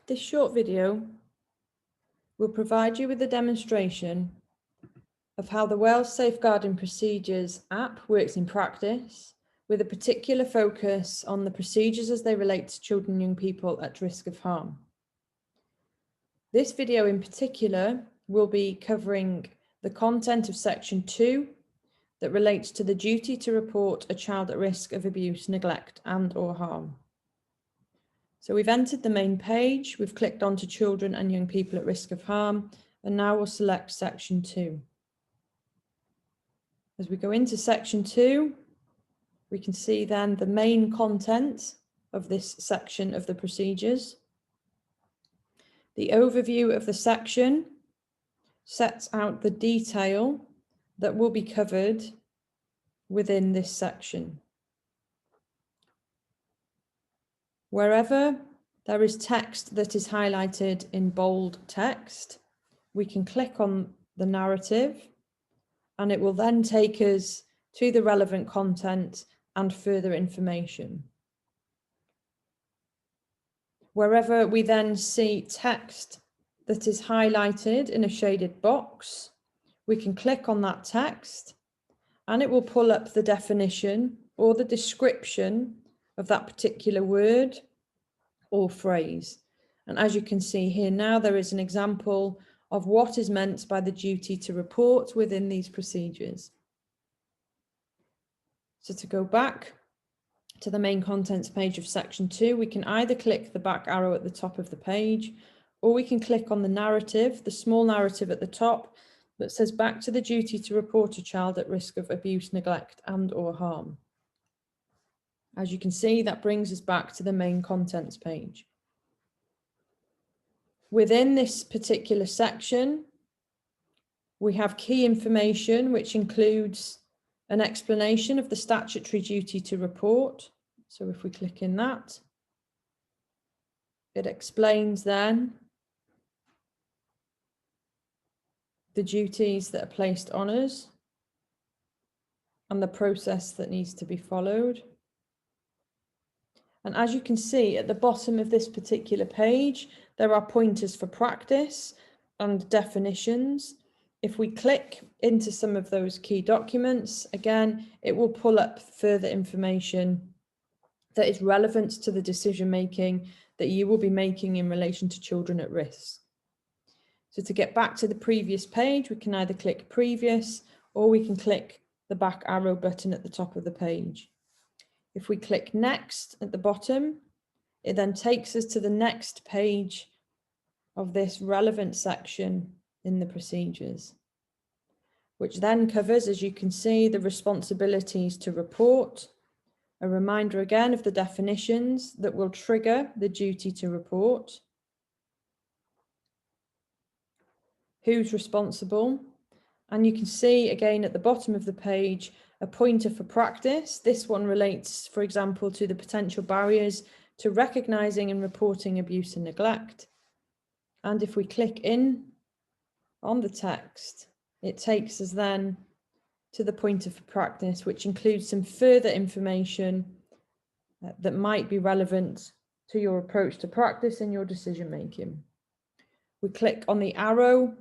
This short video will provide you with a demonstration of how the Wales Safeguarding Procedures app works in practice, with a particular focus on the procedures as they relate to children and young people at risk of harm. This video in particular will be covering the content of section 2 that relates to the duty to report a child at risk of abuse, neglect and/or harm. So we've entered the main page, we've clicked onto children and young people at risk of harm, and now we'll select section 2. As we go into section 2, we can see then the main content of this section of the procedures. The overview of the section sets out the detail that will be covered within this section. Wherever there is text that is highlighted in bold text, we can click on the narrative and it will then take us to the relevant content and further information. Wherever we then see text that is highlighted in a shaded box, we can click on that text and it will pull up the definition or the description of that particular word or phrase. And as you can see here now, there is an example of what is meant by the duty to report within these procedures. So to go back to the main contents page of section 2, we can either click the back arrow at the top of the page, or we can click on the narrative, the small narrative at the top that says back to the duty to report a child at risk of abuse, neglect and/or harm. As you can see, that brings us back to the main contents page. Within this particular section, we have key information, which includes an explanation of the statutory duty to report. So if we click in that, it explains then the duties that are placed on us and the process that needs to be followed. And as you can see at the bottom of this particular page, there are pointers for practice and definitions. If we click into some of those key documents, again, it will pull up further information that is relevant to the decision making that you will be making in relation to children at risk. So to get back to the previous page, we can either click previous or we can click the back arrow button at the top of the page. If we click next at the bottom, it then takes us to the next page of this relevant section in the procedures, which then covers, as you can see, the responsibilities to report, a reminder again of the definitions that will trigger the duty to report, who's responsible, and you can see again at the bottom of the page a pointer for practice. This one relates, for example, to the potential barriers to recognising and reporting abuse and neglect. And if we click in on the text, it takes us then to the pointer for practice, which includes some further information that might be relevant to your approach to practice and your decision making. We click on the arrow,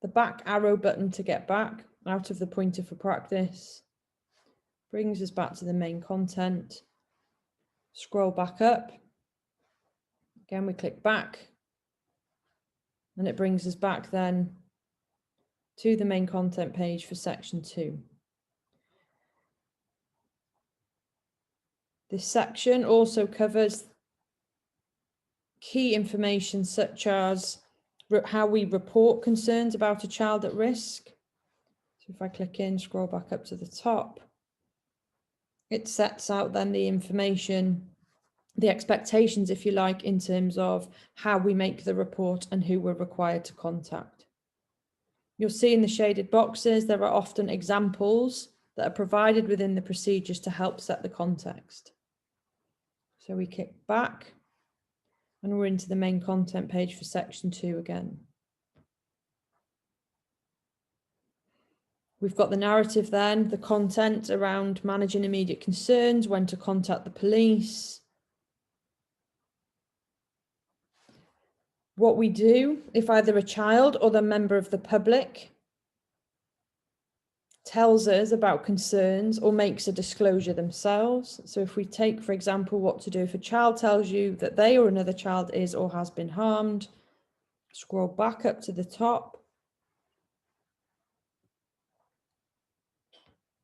the back arrow button to get back out of the pointer for practice. Brings us back to the main content. Scroll back up. Again, we click back and it brings us back then to the main content page for section 2. This section also covers key information such as how we report concerns about a child at risk. So if I click in, scroll back up to the top, it sets out then the information, the expectations, if you like, in terms of how we make the report and who we're required to contact. You'll see in the shaded boxes, there are often examples that are provided within the procedures to help set the context. So we click back and we're into the main content page for section 2 again. We've got the narrative then, the content around managing immediate concerns, when to contact the police. what we do if either a child or the member of the public tells us about concerns or makes a disclosure themselves. So if we take, for example, what to do if a child tells you that they or another child is or has been harmed, scroll back up to the top.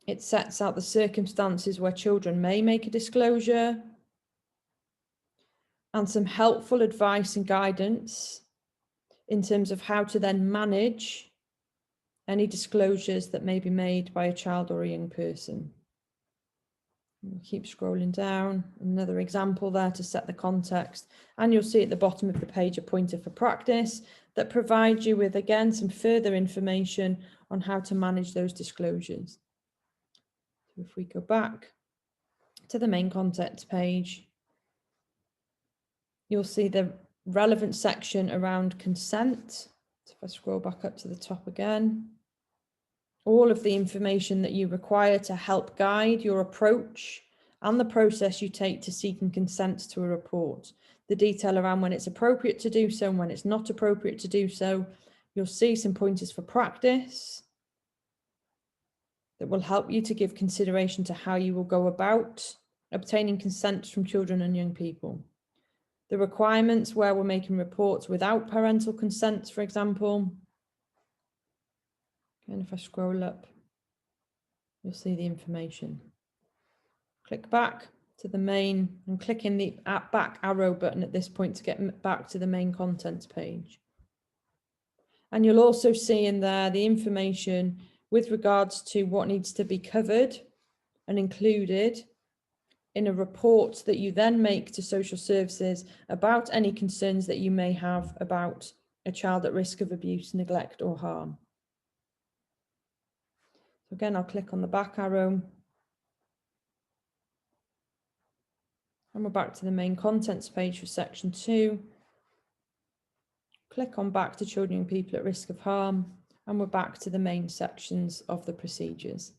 It sets out the circumstances where children may make a disclosure and some helpful advice and guidance in terms of how to then manage any disclosures that may be made by a child or a young person. We'll keep scrolling down, another example there to set the context, and you'll see at the bottom of the page a pointer for practice that provides you with, again, some further information on how to manage those disclosures. So if we go back to the main contents page, you'll see the relevant section around consent. So if I scroll back up to the top again, all of the information that you require to help guide your approach and the process you take to seeking consent to a report. The detail around when it's appropriate to do so and when it's not appropriate to do so. You'll see some pointers for practice that will help you to give consideration to how you will go about obtaining consent from children and young people. The requirements where we're making reports without parental consent, for example. And if I scroll up, you'll see the information. Click back to the main and click in the back arrow button at this point to get back to the main contents page. And you'll also see in there the information with regards to what needs to be covered and included in a report that you then make to social services about any concerns that you may have about a child at risk of abuse, neglect, or harm. So again, I'll click on the back arrow. And we're back to the main contents page for section 2. Click on back to children and people at risk of harm, and we're back to the main sections of the procedures.